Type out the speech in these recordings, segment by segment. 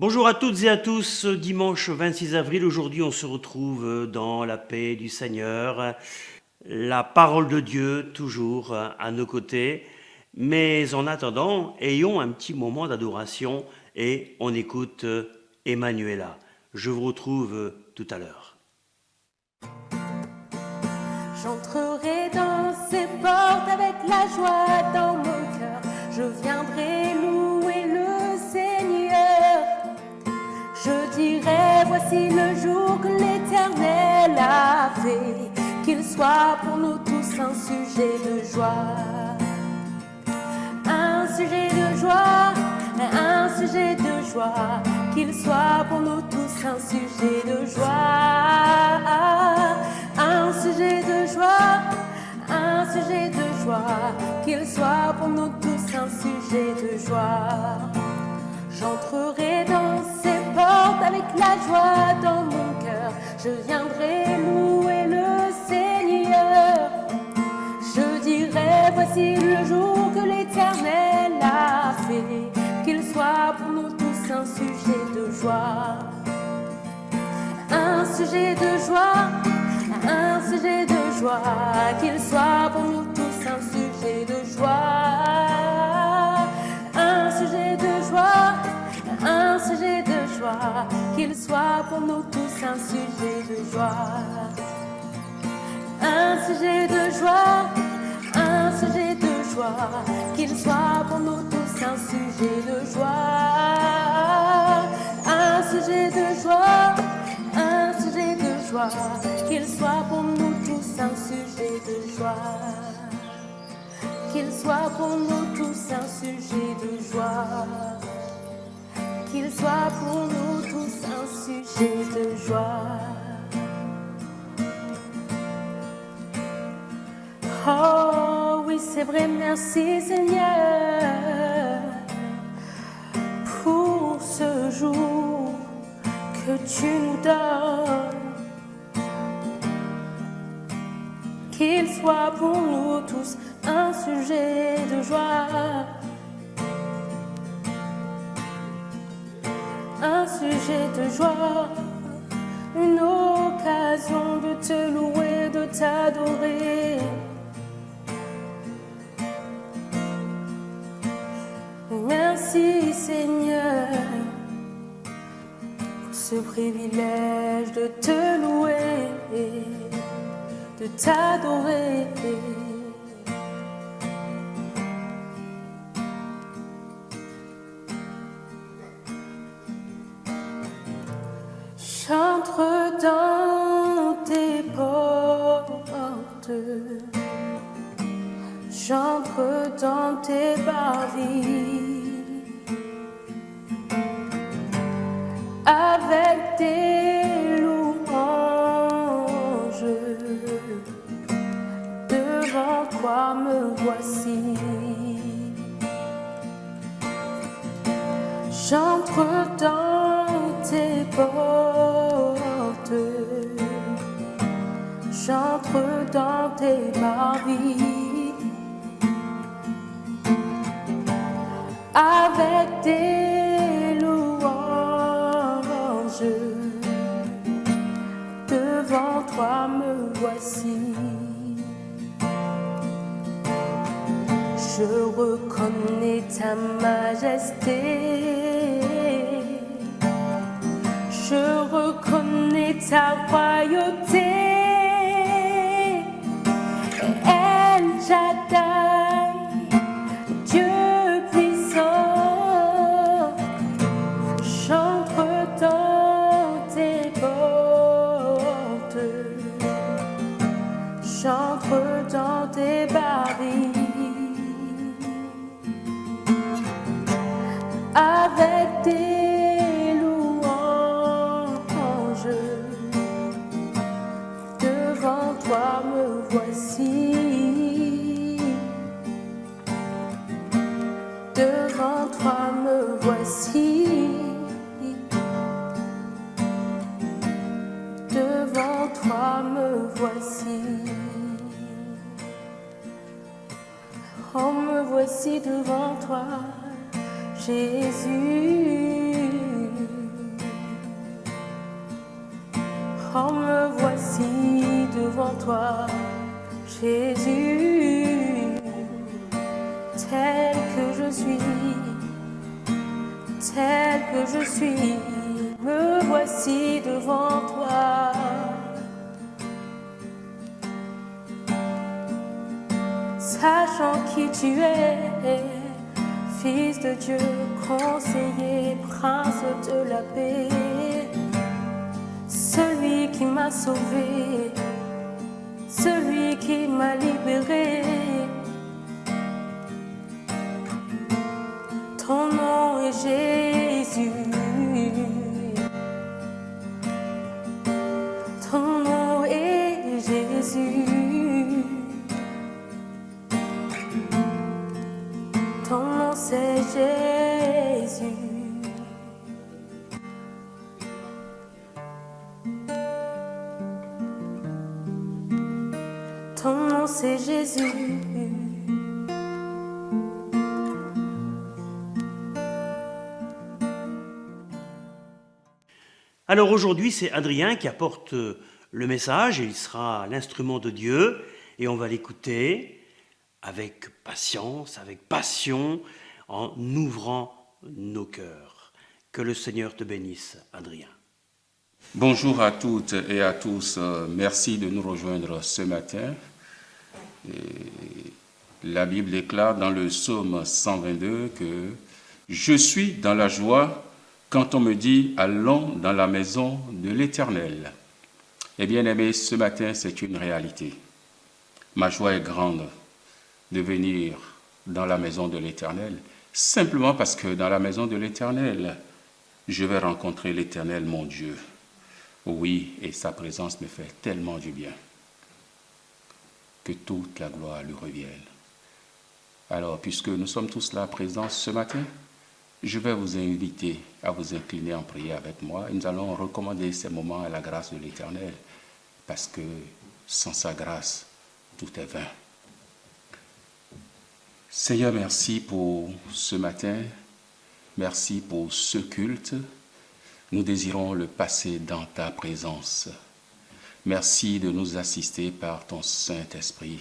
Bonjour à toutes et à tous, dimanche 26 avril, aujourd'hui on se retrouve dans la paix du Seigneur, la parole de Dieu toujours à nos côtés, mais en attendant, ayons un petit moment d'adoration et on écoute Emmanuela. Je vous retrouve tout à l'heure. J'entrerai dans ces portes avec la joie dans mon cœur, je viendrai louer le Seigneur. Je dirai, voici le jour que l'Éternel a fait, qu'il soit pour nous tous un sujet de joie. Un sujet de joie, un sujet de joie, qu'il soit pour nous tous un sujet de joie. Un sujet de joie, un sujet de joie, qu'il soit pour nous tous un sujet de joie. J'entrerai dans ces portes avec la joie dans mon cœur, je viendrai louer le Seigneur. Je dirai, voici le jour que l'Éternel a fait, qu'il soit pour nous tous un sujet de joie. Un sujet de joie, un sujet de joie, qu'il soit pour nous tous un sujet de joie. Un sujet de joie, un sujet de joie, qu'il soit pour nous tous un sujet de joie. Un sujet de joie, un sujet de joie, qu'il soit pour nous tous un sujet de joie. Un sujet de joie, un sujet de joie, qu'il soit pour nous tous un sujet de joie. Qu'il soit pour nous tous un sujet de joie. Qu'il soit pour nous tous un sujet de joie. Oh oui, c'est vrai, merci Seigneur pour ce jour que tu nous donnes. Qu'il soit pour nous tous un sujet de joie. Un sujet de joie, une occasion de te louer, de t'adorer. Merci Seigneur pour ce privilège de te louer, de t'adorer. J'entre dans tes portes, j'entre dans tes parvis, avec tes louanges, devant toi me voici. J'entre dans tes portes, j'entre dans tes parvis, avec tes louanges, devant toi me voici. Je reconnais ta majesté, je reconnais ta royauté. El Shaddai, Dieu puissant, j'entre dans tes portes, j'entre dans tes barils, avec tes louanges, devant toi me voici. Devant toi me voici. Devant toi me voici. Oh, voici devant toi, Jésus. devant toi, Jésus, tel que je suis, me voici devant toi. Sachant qui tu es, Fils de Dieu, conseiller, prince de la paix, celui qui m'a sauvé, celui qui m'a libéré. Ton nom est Jésus, ton nom est Jésus. Ton nom c'est Jésus. Ton nom c'est Jésus. Alors aujourd'hui, c'est Adrien qui apporte le message et il sera l'instrument de Dieu et on va l'écouter avec patience, avec passion, en ouvrant nos cœurs. Que le Seigneur te bénisse, Adrien. Bonjour à toutes et à tous. Merci de nous rejoindre ce matin. La Bible déclare dans le psaume 122 que « Je suis dans la joie quand on me dit « Allons dans la maison de l'Éternel ». Eh bien aimé, ce matin, c'est une réalité. Ma joie est grande de venir dans la maison de l'Éternel, simplement parce que dans la maison de l'Éternel, je vais rencontrer l'Éternel, mon Dieu. Oui, et sa présence me fait tellement du bien. Que toute la gloire lui revienne. Alors, puisque nous sommes tous là présents ce matin, je vais vous inviter à vous incliner en prière avec moi. Et nous allons recommander ces moments à la grâce de l'Éternel, parce que sans sa grâce, tout est vain. Seigneur, merci pour ce matin. Merci pour ce culte. Nous désirons le passer dans ta présence. Merci de nous assister par ton Saint-Esprit.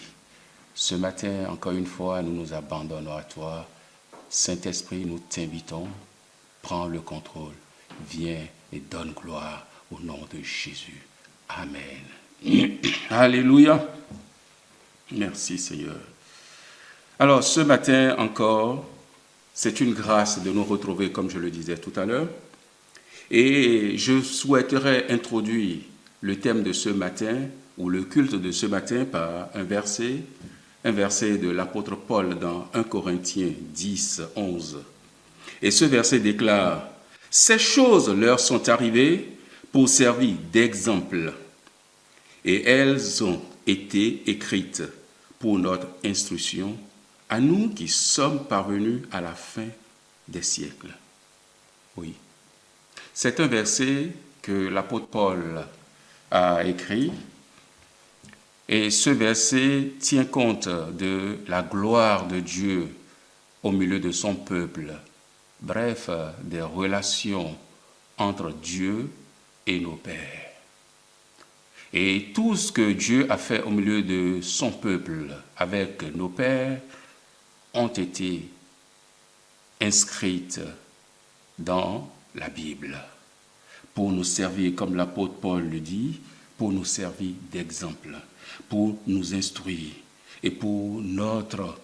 Ce matin, encore une fois, nous nous abandonnons à toi. Saint-Esprit, nous t'invitons. Prends le contrôle. Viens et donne gloire au nom de Jésus. Amen. Alléluia. Merci Seigneur. Alors, ce matin encore, c'est une grâce de nous retrouver, comme je le disais tout à l'heure. Et je souhaiterais introduire le thème de ce matin, ou le culte de ce matin, par un verset de l'apôtre Paul dans 1 Corinthiens 10, 11. Et ce verset déclare « Ces choses leur sont arrivées pour servir d'exemple, et elles ont été écrites pour notre instruction, à nous qui sommes parvenus à la fin des siècles. » Oui, c'est un verset que l'apôtre Paul a écrit, et ce verset tient compte de la gloire de Dieu au milieu de son peuple, bref, des relations entre Dieu et nos pères. Et tout ce que Dieu a fait au milieu de son peuple avec nos pères ont été inscrites dans la Bible pour nous servir, comme l'apôtre Paul le dit, pour nous servir d'exemple, pour nous instruire et pour notre,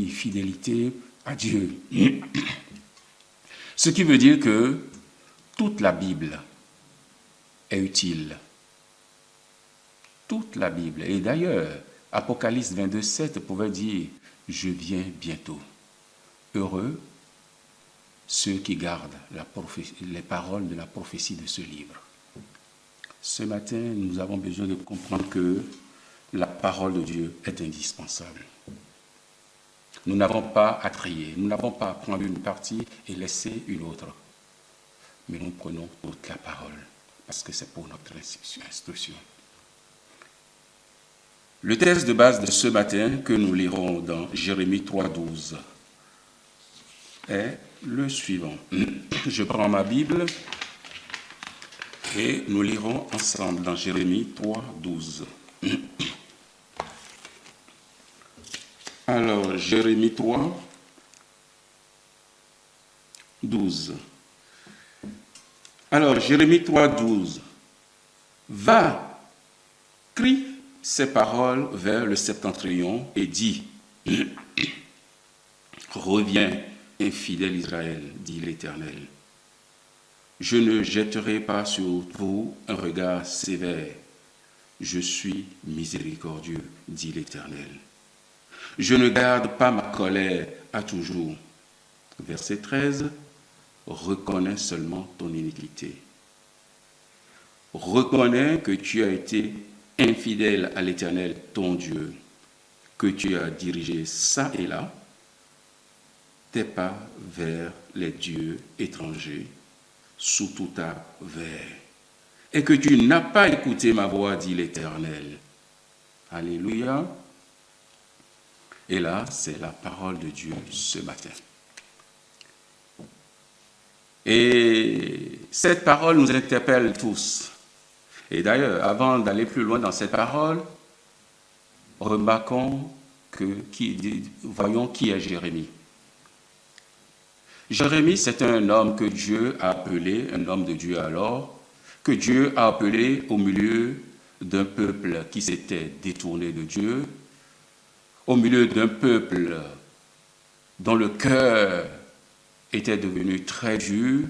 fidélité à Dieu. Ce qui veut dire que toute la Bible est utile. Toute la Bible. Et d'ailleurs, Apocalypse 22, 7 pouvait dire « Je viens bientôt ». Heureux ceux qui gardent les paroles de la prophétie de ce livre. Ce matin, nous avons besoin de comprendre que la parole de Dieu est indispensable. Nous n'avons pas à trier, nous n'avons pas à prendre une partie et laisser une autre. Mais nous prenons toute la parole, parce que c'est pour notre instruction. Le texte de base de ce matin que nous lirons dans Jérémie 3, 12 est le suivant. Je prends ma Bible et nous lirons ensemble dans Jérémie 3, 12. Alors, Jérémie 3, 12. Alors, Jérémie 3, 12. Va, crie ces paroles vers le septentrion et dis, reviens, infidèle Israël, dit l'Éternel. Je ne jetterai pas sur vous un regard sévère. Je suis miséricordieux, dit l'Éternel. Je ne garde pas ma colère à toujours. Verset 13. Reconnais seulement ton iniquité. Reconnais que tu as été infidèle à l'Éternel, ton Dieu, que tu as dirigé ça et là, tes pas vers les dieux étrangers, sous tout arbre vert, et que tu n'as pas écouté ma voix, dit l'Éternel. Alléluia. Et là, c'est la parole de Dieu ce matin. Et cette parole nous interpelle tous. Et d'ailleurs, avant d'aller plus loin dans cette parole, remarquons voyons qui est Jérémie. Jérémie, c'est un homme que Dieu a appelé, un homme de Dieu alors, que Dieu a appelé au milieu d'un peuple qui s'était détourné de Dieu, au milieu d'un peuple dont le cœur était devenu très dur,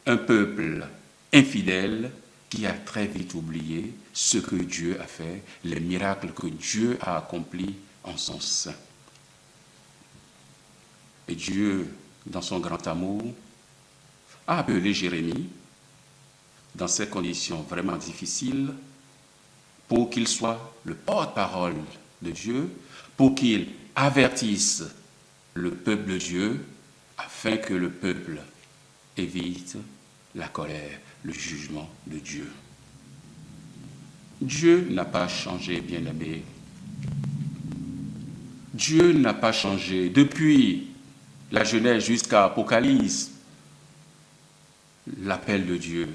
un peuple infidèle qui a très vite oublié ce que Dieu a fait, les miracles que Dieu a accomplis en son sein. Et Dieu, dans son grand amour, a appelé Jérémie dans ces conditions vraiment difficiles pour qu'il soit le porte-parole de Dieu, pour qu'il avertisse le peuple de Dieu afin que le peuple évite la colère, le jugement de Dieu. Dieu n'a pas changé, bien-aimé. Dieu n'a pas changé depuis la Genèse jusqu'à Apocalypse. L'appel de Dieu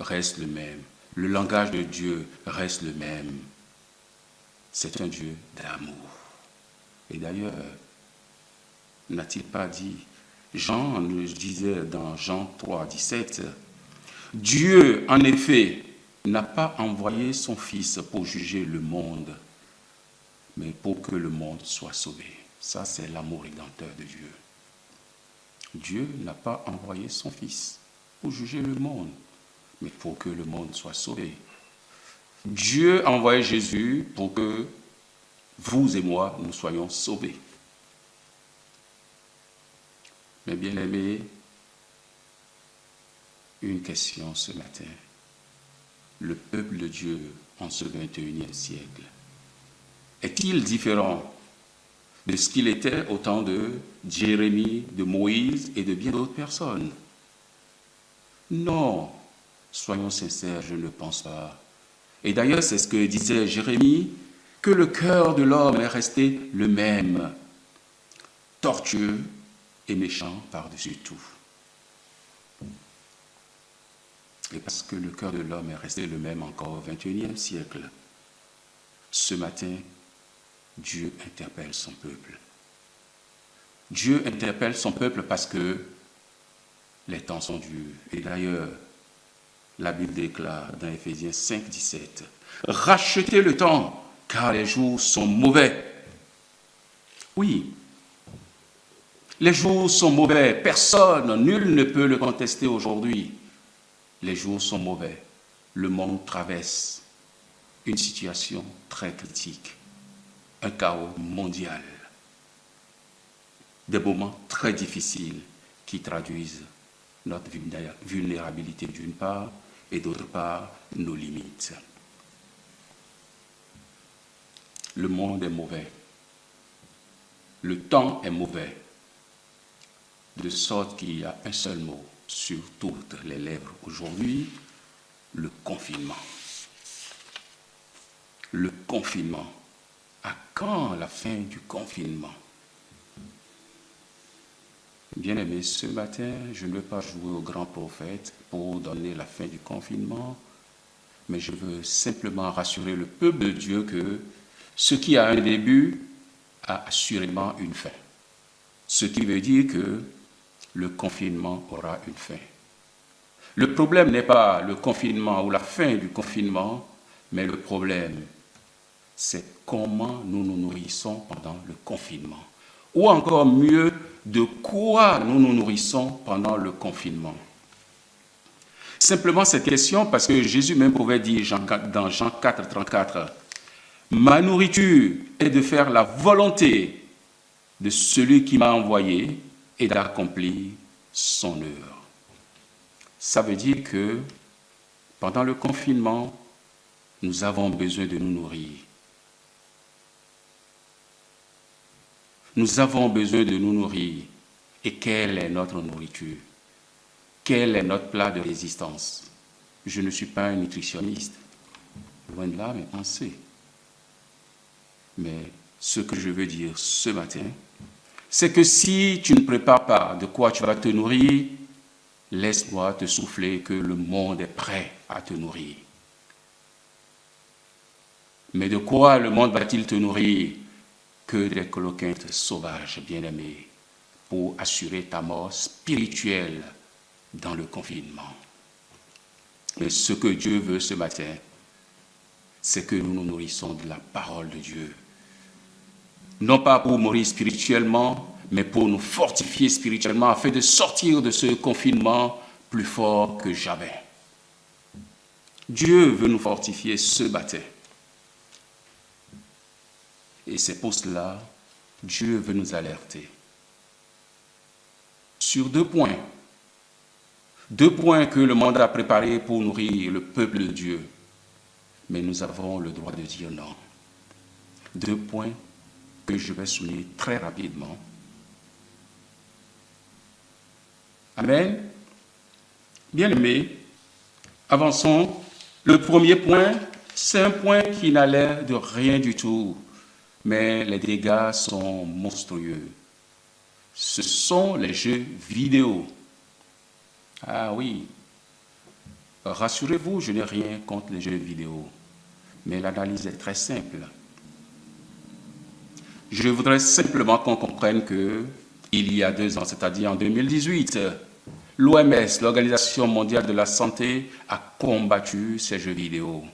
reste le même. Le langage de Dieu reste le même. C'est un Dieu d'amour. Et d'ailleurs, n'a-t-il pas dit, Jean nous disait dans Jean 3, 17, Dieu, en effet, n'a pas envoyé son Fils pour juger le monde, mais pour que le monde soit sauvé. Ça, c'est l'amour rédempteur de Dieu. Dieu n'a pas envoyé son Fils pour juger le monde, mais pour que le monde soit sauvé. Dieu a envoyé Jésus pour que vous et moi, nous soyons sauvés. Mais bien aimé, une question ce matin. Le peuple de Dieu en ce 21e siècle est-il différent de ce qu'il était au temps de Jérémie, de Moïse et de bien d'autres personnes? Non, soyons sincères, je ne pense pas. Et d'ailleurs, c'est ce que disait Jérémie, que le cœur de l'homme est resté le même, tortueux et méchant par-dessus tout. Et parce que le cœur de l'homme est resté le même encore au XXIe siècle, ce matin, Dieu interpelle son peuple. Dieu interpelle son peuple parce que les temps sont durs. Et d'ailleurs, la Bible déclare dans Éphésiens 5, 17, « Rachetez le temps, car les jours sont mauvais. » Oui, les jours sont mauvais. Personne, nul ne peut le contester aujourd'hui. Les jours sont mauvais. Le monde traverse une situation très critique, un chaos mondial, des moments très difficiles qui traduisent notre vulnérabilité d'une part et d'autre part nos limites. Le monde est mauvais. Le temps est mauvais. De sorte qu'il y a un seul mot sur toutes les lèvres aujourd'hui, le confinement. Le confinement. À quand la fin du confinement? Bien-aimés, ce matin, je ne veux pas jouer au grand prophète pour donner la fin du confinement, mais je veux simplement rassurer le peuple de Dieu que ce qui a un début a assurément une fin. Ce qui veut dire que le confinement aura une fin. Le problème n'est pas le confinement ou la fin du confinement, mais le problème, c'est comment nous nous nourrissons pendant le confinement. Ou encore mieux, de quoi nous nous nourrissons pendant le confinement. Simplement cette question, parce que Jésus même pouvait dire dans Jean 4, 34, « Ma nourriture est de faire la volonté de celui qui m'a envoyé et d'accomplir son œuvre. » Ça veut dire que pendant le confinement, nous avons besoin de nous nourrir. Nous avons besoin de nous nourrir. Et quelle est notre nourriture? Quel est notre plat de résistance? Je ne suis pas un nutritionniste. Loin de là, mes pensées. Mais ce que je veux dire ce matin, c'est que si tu ne prépares pas de quoi tu vas te nourrir, laisse-moi te souffler que le monde est prêt à te nourrir. Mais de quoi le monde va-t-il te nourrir? Que des coloquintes sauvages, bien-aimés, pour assurer ta mort spirituelle dans le confinement. Mais ce que Dieu veut ce matin, c'est que nous nous nourrissons de la parole de Dieu. Non pas pour mourir spirituellement, mais pour nous fortifier spirituellement, afin de sortir de ce confinement plus fort que jamais. Dieu veut nous fortifier ce matin. Et c'est pour cela, Dieu veut nous alerter sur 2 points. 2 points que le monde a préparés pour nourrir le peuple de Dieu. Mais nous avons le droit de dire non. 2 points que je vais souligner très rapidement. Amen. Bien-aimés, avançons. Le premier point, c'est un point qui n'a l'air de rien du tout, mais les dégâts sont monstrueux. Ce sont les jeux vidéo. Ah oui, rassurez-vous, je n'ai rien contre les jeux vidéo, mais l'analyse est très simple. Je voudrais simplement qu'on comprenne que il y a 2 ans, c'est-à-dire en 2018, l'OMS, l'Organisation mondiale de la santé, a combattu ces jeux vidéo.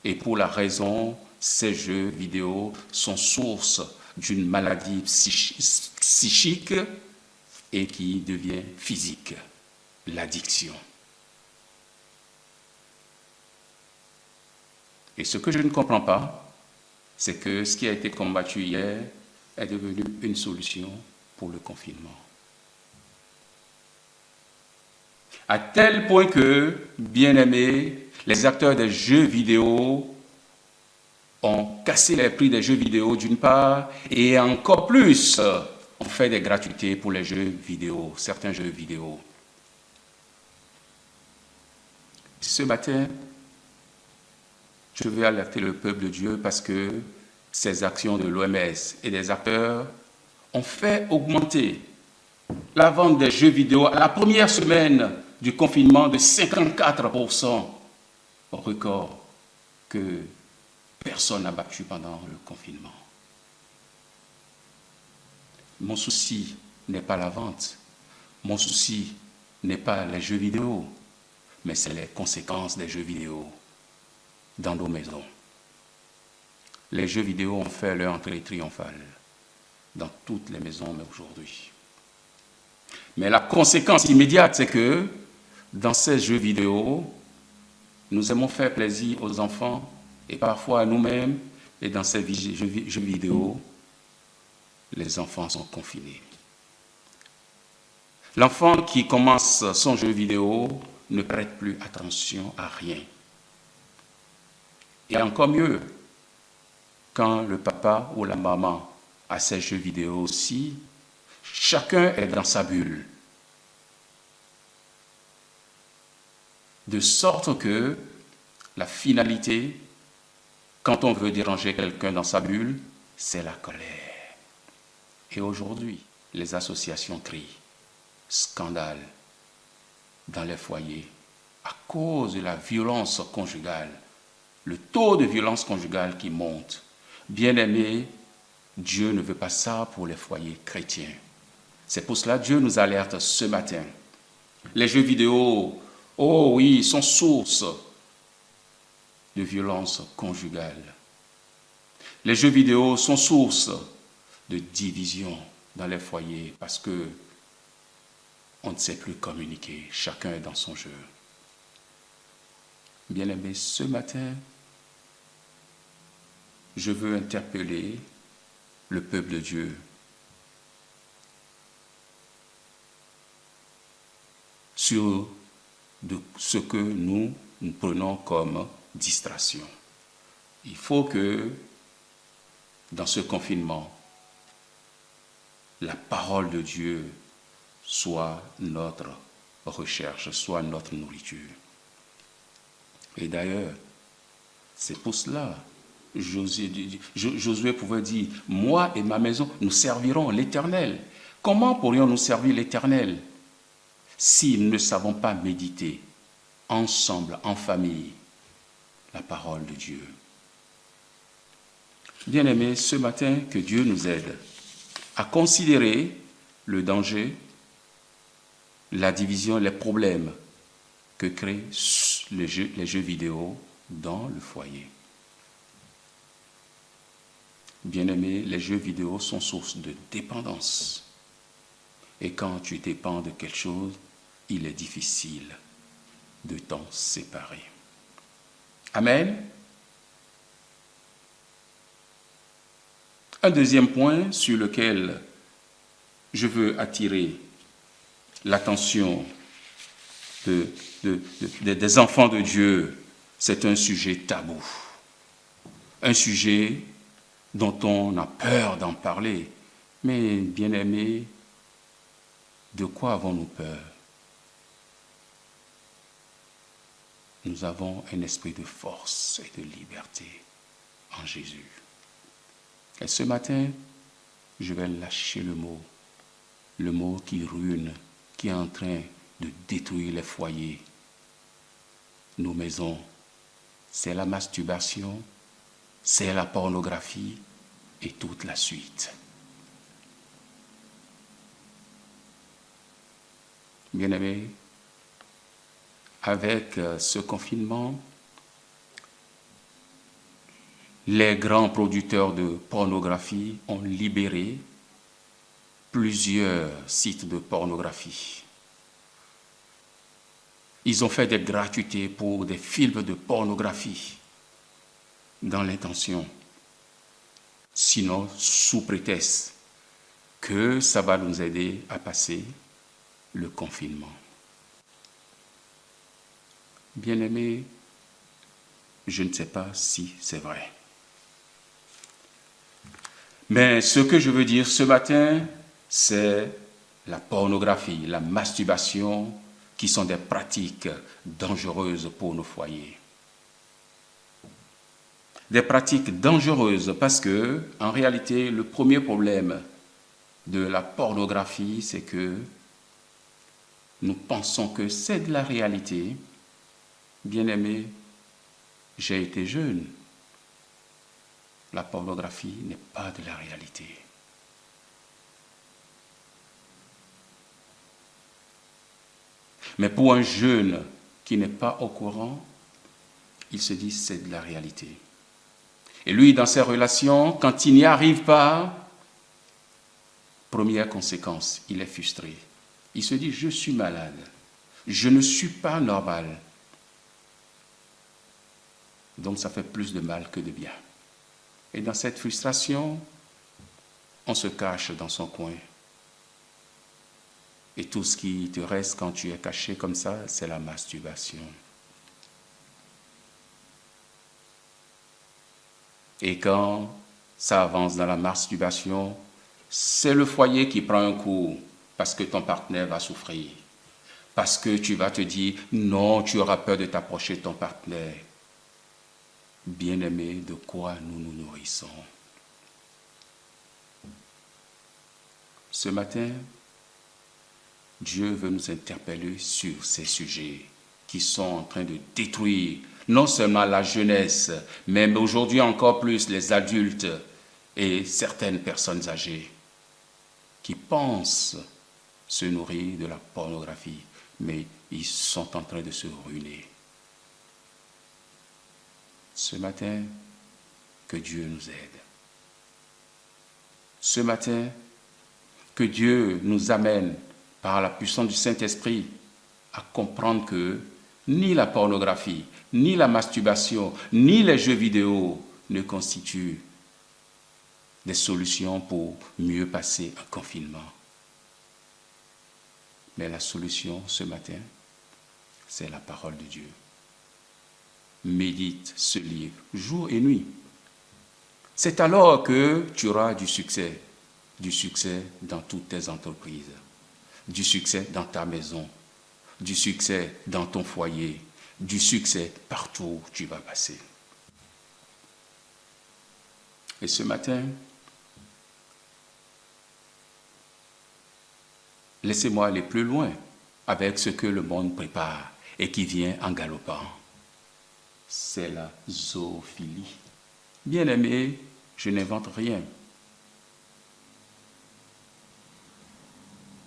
Et pour la raison, ces jeux vidéo sont source d'une maladie psychique et qui devient physique, l'addiction. Et ce que je ne comprends pas, c'est que ce qui a été combattu hier est devenu une solution pour le confinement. À tel point que, bien aimés, les acteurs des jeux vidéo ont cassé les prix des jeux vidéo d'une part, et encore plus, ont fait des gratuités pour les jeux vidéo, certains jeux vidéo. Ce matin, je vais alerter le peuple de Dieu parce que ces actions de l'OMS et des acteurs ont fait augmenter la vente des jeux vidéo à la première semaine du confinement de 54%, record que personne n'a battu pendant le confinement. Mon souci n'est pas la vente, mon souci n'est pas les jeux vidéo, mais c'est les conséquences des jeux vidéo dans nos maisons. Les jeux vidéo ont fait leur entrée triomphale dans toutes les maisons aujourd'hui. Mais la conséquence immédiate, c'est que dans ces jeux vidéo, nous aimons faire plaisir aux enfants et parfois à nous-mêmes, et dans ces jeux vidéo, les enfants sont confinés. L'enfant qui commence son jeu vidéo ne prête plus attention à rien. Et encore mieux, quand le papa ou la maman a ces jeux vidéo aussi, chacun est dans sa bulle. De sorte que la finalité, quand on veut déranger quelqu'un dans sa bulle, c'est la colère. Et aujourd'hui, les associations crient scandale dans les foyers à cause de la violence conjugale, le taux de violence conjugale qui monte. Bien-aimés, Dieu ne veut pas ça pour les foyers chrétiens. C'est pour cela que Dieu nous alerte ce matin. Les jeux vidéo, oh oui, sont source de violence conjugale. Les jeux vidéo sont source de division dans les foyers parce que on ne sait plus communiquer, chacun est dans son jeu. Bien-aimés, ce matin, je veux interpeller le peuple de Dieu sur ce que nous prenons comme distraction. Il faut que, dans ce confinement, la parole de Dieu soit notre recherche, soit notre nourriture. Et d'ailleurs, c'est pour cela Josué pouvait dire, moi et ma maison, nous servirons l'Éternel. Comment pourrions-nous servir l'Éternel si nous ne savons pas méditer ensemble, en famille, la parole de Dieu? Bien-aimés, ce matin, que Dieu nous aide à considérer le danger, la division, les problèmes que créent les jeux vidéo dans le foyer. Bien-aimés, les jeux vidéo sont source de dépendance. Et quand tu dépends de quelque chose, il est difficile de t'en séparer. Amen. Un deuxième point sur lequel je veux attirer l'attention des enfants de Dieu, c'est un sujet tabou. Un sujet dont on a peur d'en parler. Mais bien-aimés, de quoi avons-nous peur? Nous avons un esprit de force et de liberté en Jésus. Et ce matin, je vais lâcher le mot qui ruine, qui est en train de détruire les foyers, nos maisons. C'est la masturbation, c'est la pornographie et toute la suite. Bien-aimés, avec ce confinement, les grands producteurs de pornographie ont libéré plusieurs sites de pornographie. Ils ont fait des gratuités pour des films de pornographie dans l'intention, sinon sous prétexte que ça va nous aider à passer le confinement. Bien-aimés, je ne sais pas si c'est vrai. Mais ce que je veux dire ce matin, c'est la pornographie, la masturbation, qui sont des pratiques dangereuses pour nos foyers. Des pratiques dangereuses parce que, en réalité, le premier problème de la pornographie, c'est que nous pensons que c'est de la réalité. Bien-aimés, j'ai été jeune. La pornographie n'est pas de la réalité. Mais pour un jeune qui n'est pas au courant, il se dit c'est de la réalité. Et lui, dans ses relations, quand il n'y arrive pas, première conséquence, il est frustré. Il se dit je suis malade, je ne suis pas normal. Donc ça fait plus de mal que de bien. Et dans cette frustration, on se cache dans son coin. Et tout ce qui te reste quand tu es caché comme ça, c'est la masturbation. Et quand ça avance dans la masturbation, c'est le foyer qui prend un coup parce que ton partenaire va souffrir. Parce que tu vas te dire, non, tu auras peur de t'approcher de ton partenaire. Bien-aimés, de quoi nous nous nourrissons? Ce matin, Dieu veut nous interpeller sur ces sujets qui sont en train de détruire non seulement la jeunesse, mais aujourd'hui encore plus les adultes et certaines personnes âgées qui pensent se nourrir de la pornographie, mais ils sont en train de se ruiner. Ce matin, que Dieu nous aide. Ce matin, que Dieu nous amène par la puissance du Saint-Esprit à comprendre que ni la pornographie, ni la masturbation, ni les jeux vidéo ne constituent des solutions pour mieux passer un confinement. Mais la solution ce matin, c'est la parole de Dieu. Médite ce livre jour et nuit. C'est alors que tu auras du succès dans toutes tes entreprises, du succès dans ta maison, du succès dans ton foyer, du succès partout où tu vas passer. Et ce matin, laissez-moi aller plus loin avec ce que le monde prépare et qui vient en galopant. C'est la zoophilie. Bien-aimés, je n'invente rien.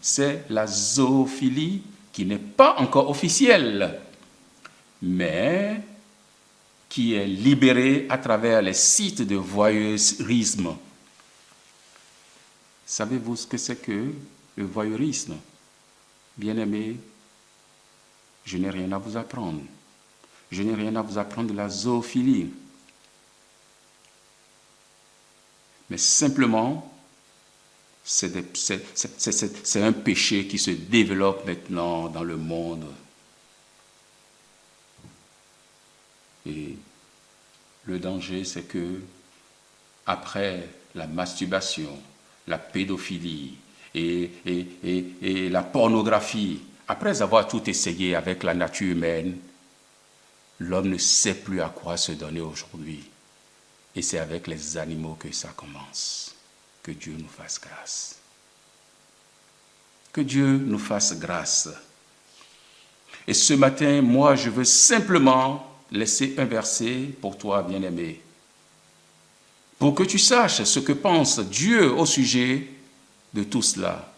C'est la zoophilie qui n'est pas encore officielle, mais qui est libérée à travers les sites de voyeurisme. Savez-vous ce que c'est que le voyeurisme? Bien-aimés, je n'ai rien à vous apprendre. Je n'ai rien à vous apprendre de la zoophilie. Mais simplement, c'est un péché qui se développe maintenant dans le monde. Et le danger, c'est que après la masturbation, la pédophilie et la pornographie, après avoir tout essayé avec la nature humaine, l'homme ne sait plus à quoi se donner aujourd'hui. Et c'est avec les animaux que ça commence. Que Dieu nous fasse grâce. Que Dieu nous fasse grâce. Et ce matin, moi, je veux simplement laisser un verset pour toi, bien-aimé, pour que tu saches ce que pense Dieu au sujet de tout cela,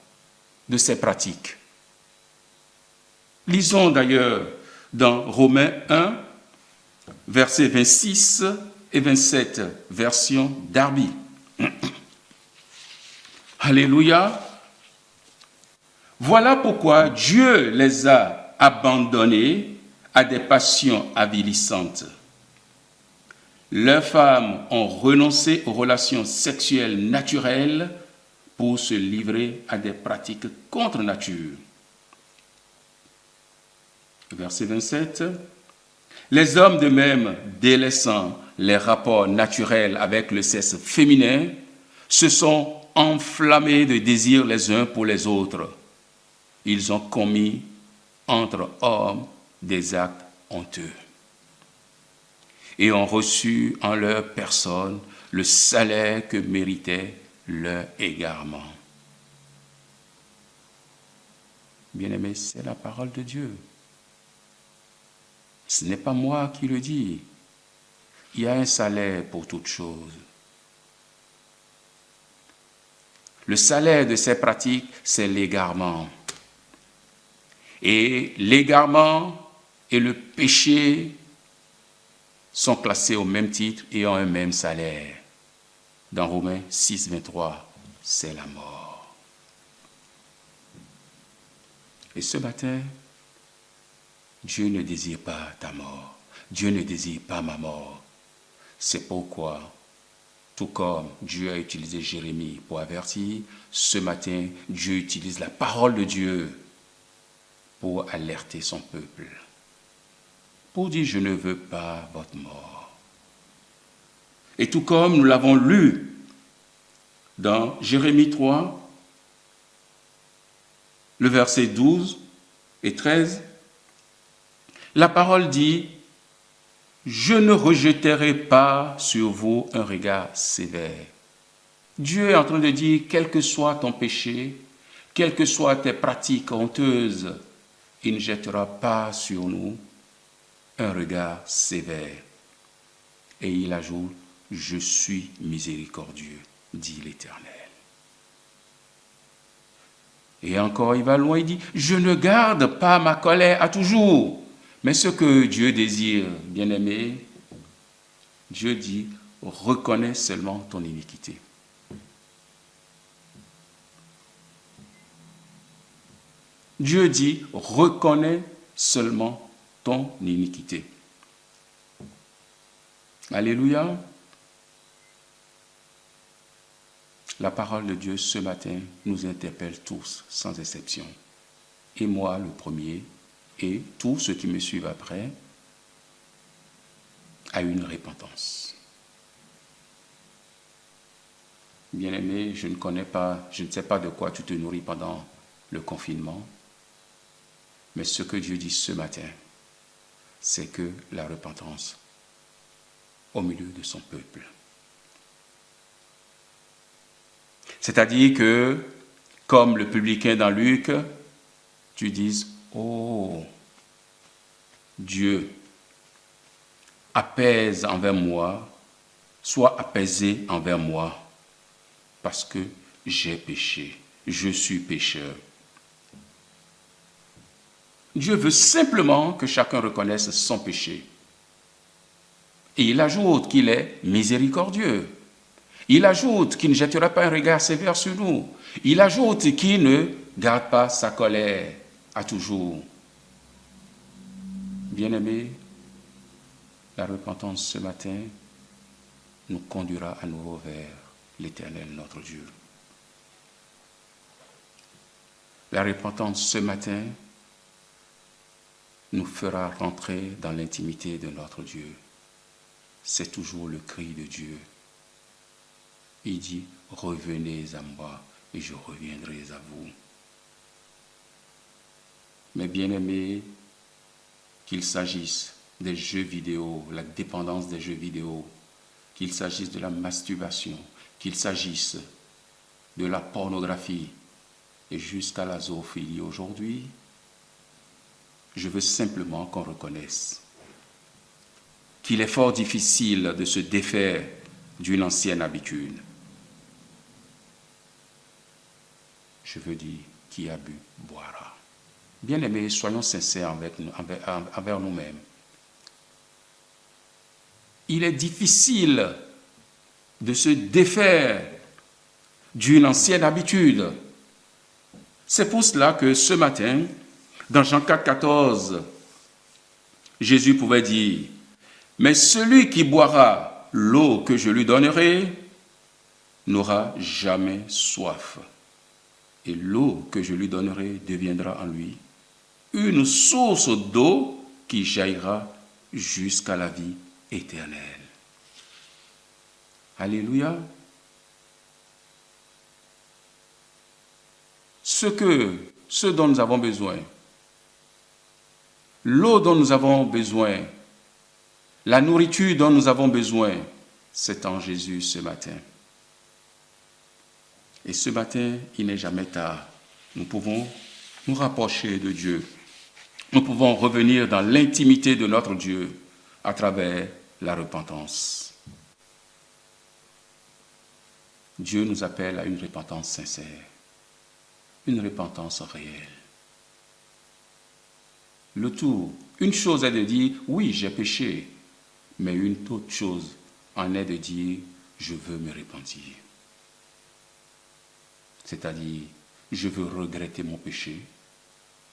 de ces pratiques. Lisons d'ailleurs dans Romains 1, versets 26 et 27, version Darby. Alléluia. Voilà pourquoi Dieu les a abandonnés à des passions avilissantes. Leurs femmes ont renoncé aux relations sexuelles naturelles pour se livrer à des pratiques contre nature. Verset 27. Les hommes de même, délaissant les rapports naturels avec le sexe féminin, se sont enflammés de désirs les uns pour les autres. Ils ont commis entre hommes des actes honteux et ont reçu en leur personne le salaire que méritait leur égarement. Bien-aimés, c'est la parole de Dieu. Ce n'est pas moi qui le dis. Il y a un salaire pour toute chose. Le salaire de ces pratiques, c'est l'égarement. Et l'égarement et le péché sont classés au même titre et ont un même salaire. Dans Romains 6, 23, c'est la mort. Et ce matin, Dieu ne désire pas ta mort. Dieu ne désire pas ma mort. C'est pourquoi, tout comme Dieu a utilisé Jérémie pour avertir, ce matin, Dieu utilise la parole de Dieu pour alerter son peuple. Pour dire, je ne veux pas votre mort. Et tout comme nous l'avons lu dans Jérémie 3, le verset 12 et 13, la parole dit, je ne rejetterai pas sur vous un regard sévère. Dieu est en train de dire, quel que soit ton péché, quelles que soient tes pratiques honteuses, il ne jettera pas sur nous un regard sévère. Et il ajoute, je suis miséricordieux, dit l'Éternel. Et encore, il va loin, il dit, je ne garde pas ma colère à toujours. Mais ce que Dieu désire, bien-aimé, Dieu dit, reconnais seulement ton iniquité. Dieu dit, reconnais seulement ton iniquité. Alléluia. La parole de Dieu ce matin nous interpelle tous, sans exception. Et moi, le premier, et tous ceux qui me suivent après, à une repentance. Bien-aimé, je ne sais pas de quoi tu te nourris pendant le confinement, mais ce que Dieu dit ce matin, c'est que la repentance au milieu de son peuple. C'est-à-dire que, comme le publicain dans Luc, tu dises, oh, Dieu, apaise envers moi, sois apaisé envers moi, parce que j'ai péché, je suis pécheur. Dieu veut simplement que chacun reconnaisse son péché. Et il ajoute qu'il est miséricordieux. Il ajoute qu'il ne jettera pas un regard sévère sur nous. Il ajoute qu'il ne garde pas sa colère à toujours. Bien-aimés, la repentance ce matin nous conduira à nouveau vers l'Éternel, notre Dieu. La repentance ce matin nous fera rentrer dans l'intimité de notre Dieu. C'est toujours le cri de Dieu. Il dit, revenez à moi et je reviendrai à vous. Mais bien-aimés, qu'il s'agisse des jeux vidéo, la dépendance des jeux vidéo, qu'il s'agisse de la masturbation, qu'il s'agisse de la pornographie et jusqu'à la zoophilie aujourd'hui, je veux simplement qu'on reconnaisse qu'il est fort difficile de se défaire d'une ancienne habitude. Je veux dire, qui a bu, boira. Bien-aimés, soyons sincères envers nous-mêmes. Il est difficile de se défaire d'une ancienne habitude. C'est pour cela que ce matin, dans Jean 4, 14, Jésus pouvait dire, « Mais celui qui boira l'eau que je lui donnerai n'aura jamais soif. Et l'eau que je lui donnerai deviendra en lui une source d'eau qui jaillira jusqu'à la vie éternelle. » Alléluia. Ce dont nous avons besoin, l'eau dont nous avons besoin, la nourriture dont nous avons besoin, c'est en Jésus ce matin. Et ce matin, il n'est jamais tard. Nous pouvons nous rapprocher de Dieu. Nous pouvons revenir dans l'intimité de notre Dieu à travers la repentance. Dieu nous appelle à une repentance sincère, une repentance réelle. Le tout, une chose est de dire, oui, j'ai péché, mais une autre chose en est de dire, je veux me repentir. C'est-à-dire, je veux regretter mon péché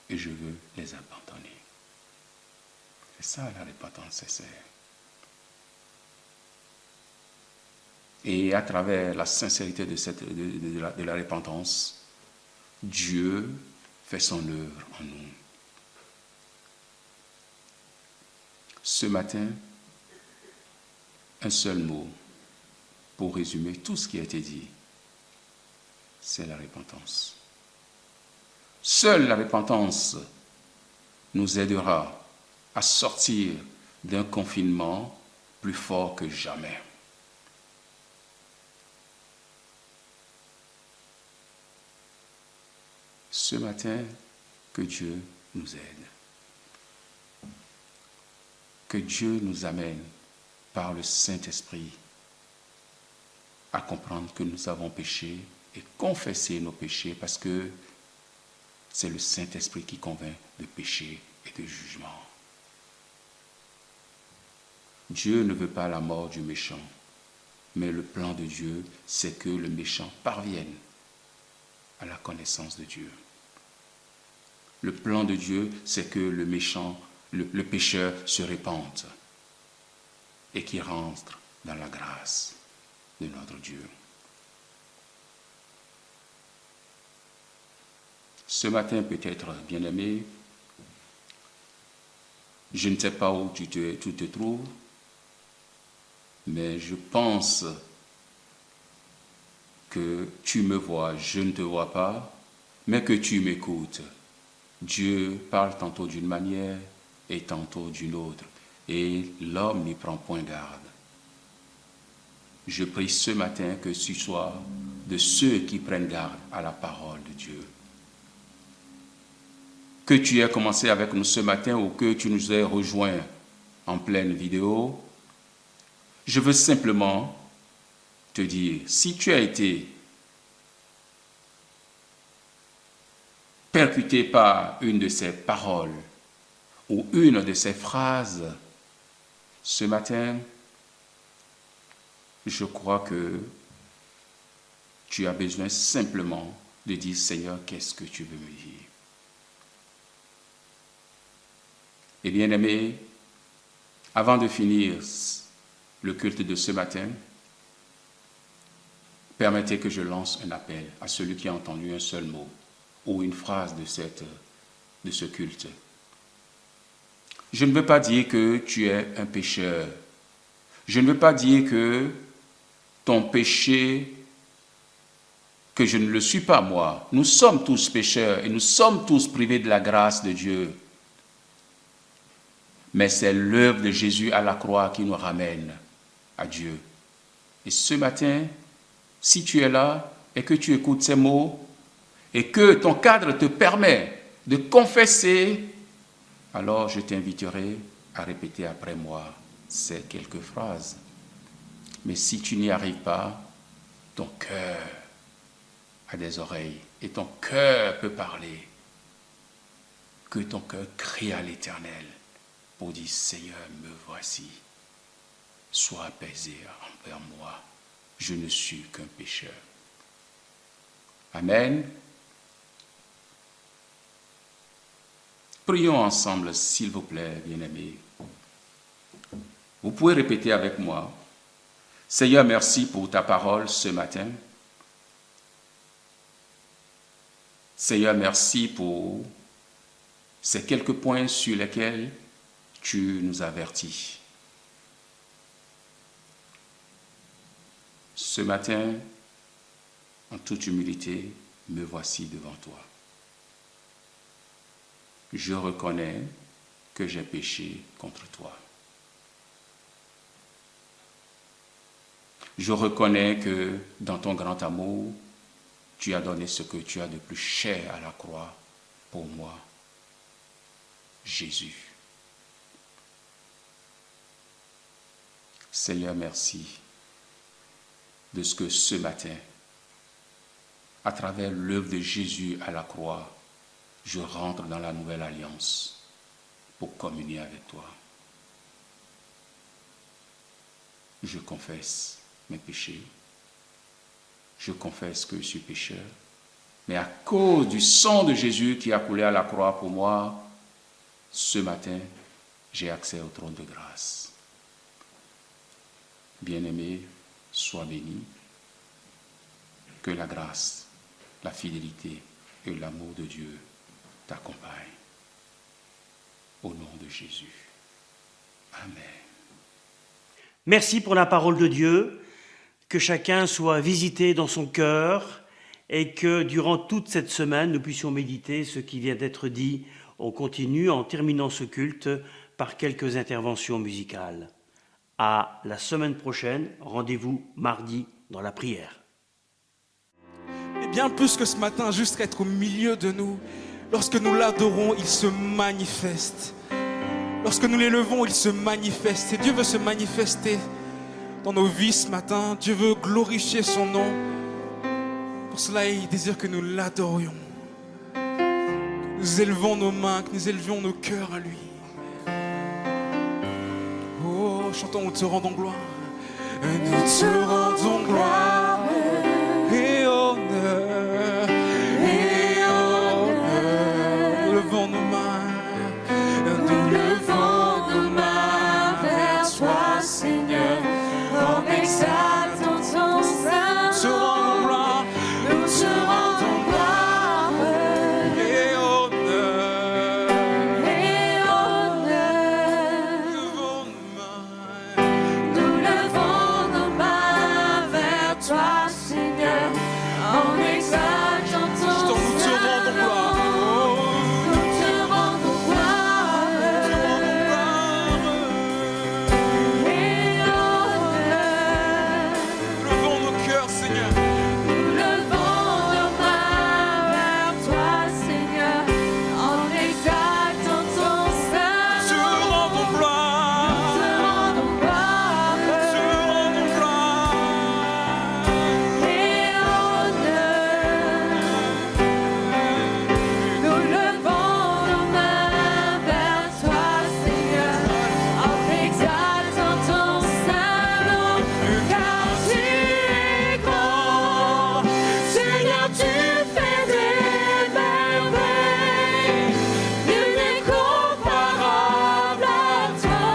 et je veux les abandonner. C'est ça la repentance sincère. Et à travers la sincérité de la repentance, Dieu fait son œuvre en nous. Ce matin, un seul mot pour résumer tout ce qui a été dit, c'est la repentance. Seule la repentance nous aidera à sortir d'un confinement plus fort que jamais. Ce matin, que Dieu nous aide. que Dieu nous amène par le Saint-Esprit à comprendre que nous avons péché et confesser nos péchés parce que c'est le Saint-Esprit qui convainc de péché et de jugement. Dieu ne veut pas la mort du méchant, mais le plan de Dieu, c'est que le méchant parvienne à la connaissance de Dieu. Le plan de Dieu, c'est que le méchant, le pécheur se répande et qu'il rentre dans la grâce de notre Dieu. Ce matin, peut-être, bien-aimé, je ne sais pas où tu te trouves, mais je pense que tu me vois, je ne te vois pas, mais que tu m'écoutes. Dieu parle tantôt d'une manière et tantôt d'une autre, et l'homme n'y prend point garde. Je prie ce matin que tu sois de ceux qui prennent garde à la parole de Dieu. Que tu aies commencé avec nous ce matin ou que tu nous aies rejoints en pleine vidéo, je veux simplement te dire, si tu as été percuté par une de ces paroles ou une de ces phrases, ce matin, je crois que tu as besoin simplement de dire, Seigneur, qu'est-ce que tu veux me dire? Et bien aimé, avant de finir le culte de ce matin, permettez que je lance un appel à celui qui a entendu un seul mot ou une phrase de ce culte. Je ne veux pas dire que tu es un pécheur. Je ne veux pas dire que ton péché, que je ne le suis pas moi. Nous sommes tous pécheurs et nous sommes tous privés de la grâce de Dieu. Mais c'est l'œuvre de Jésus à la croix qui nous ramène à Dieu. Et ce matin, si tu es là et que tu écoutes ces mots et que ton cadre te permet de confesser, alors je t'inviterai à répéter après moi ces quelques phrases. Mais si tu n'y arrives pas, ton cœur a des oreilles et ton cœur peut parler. Que ton cœur crie à l'Éternel pour dire, Seigneur, me voici. Sois apaisé envers moi. Je ne suis qu'un pécheur. Amen. Prions ensemble, s'il vous plaît, bien-aimés. Vous pouvez répéter avec moi. Seigneur, merci pour ta parole ce matin. Seigneur, merci pour ces quelques points sur lesquels tu nous avertis. Ce matin, en toute humilité, me voici devant toi. Je reconnais que j'ai péché contre toi. Je reconnais que dans ton grand amour, tu as donné ce que tu as de plus cher à la croix pour moi, Jésus. Seigneur, merci de ce que ce matin, à travers l'œuvre de Jésus à la croix, je rentre dans la nouvelle alliance pour communier avec toi. Je confesse mes péchés. Je confesse que je suis pécheur. Mais à cause du sang de Jésus qui a coulé à la croix pour moi, ce matin, j'ai accès au trône de grâce. Bien-aimé, sois béni. Que la grâce, la fidélité et l'amour de Dieu t'accompagnent. Au nom de Jésus. Amen. Merci pour la parole de Dieu. Que chacun soit visité dans son cœur et que durant toute cette semaine, nous puissions méditer ce qui vient d'être dit. On continue en terminant ce culte par quelques interventions musicales. À la semaine prochaine, rendez-vous mardi dans la prière. Et bien plus que ce matin, juste être au milieu de nous, lorsque nous l'adorons, il se manifeste. Lorsque nous l'élevons, il se manifeste. Et Dieu veut se manifester dans nos vies ce matin. Dieu veut glorifier son nom. Pour cela, il désire que nous l'adorions. Que nous élevons nos mains, que nous élevions nos cœurs à lui. Oh, chantons, nous te rendons gloire. Nous te rendons gloire et honneur. Et honneur. Nous levons nos mains. Nous levons nos mains vers toi, Seigneur. En exaltant ton sein. Nous te rendons gloire. Nous te rendons gloire et honneur. Et honneur. Nous levons nos mains vers toi, Seigneur, en exaltant ton nom. Nous te rendons gloire. Nous te rendons gloire et honneur. Nous levons nos cœurs, Seigneur. Nous levons nos mains vers toi, Seigneur, en exaltant ton sein. Nous te rendons gloire. Nous te rendons gloire. Nous te rendons gloire et honneur. Nous levons nos mains vers toi, Seigneur, en exaltant ton saint nom, car tu es grand. Seigneur, tu fais des merveilles. Nul n'est comparable à toi.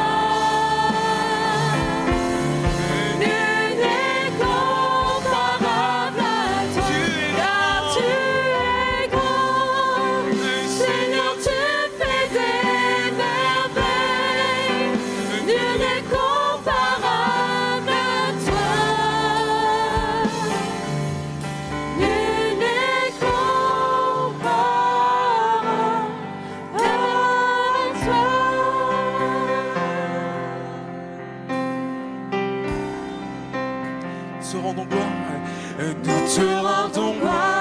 Nul n'est comparable à toi, car tu es grand. Seigneur, tu fais des merveilles. Nul n'est comparable à toi. Nul n'est comparable à toi. Nous te rendons gloire. Nous te rendons gloire.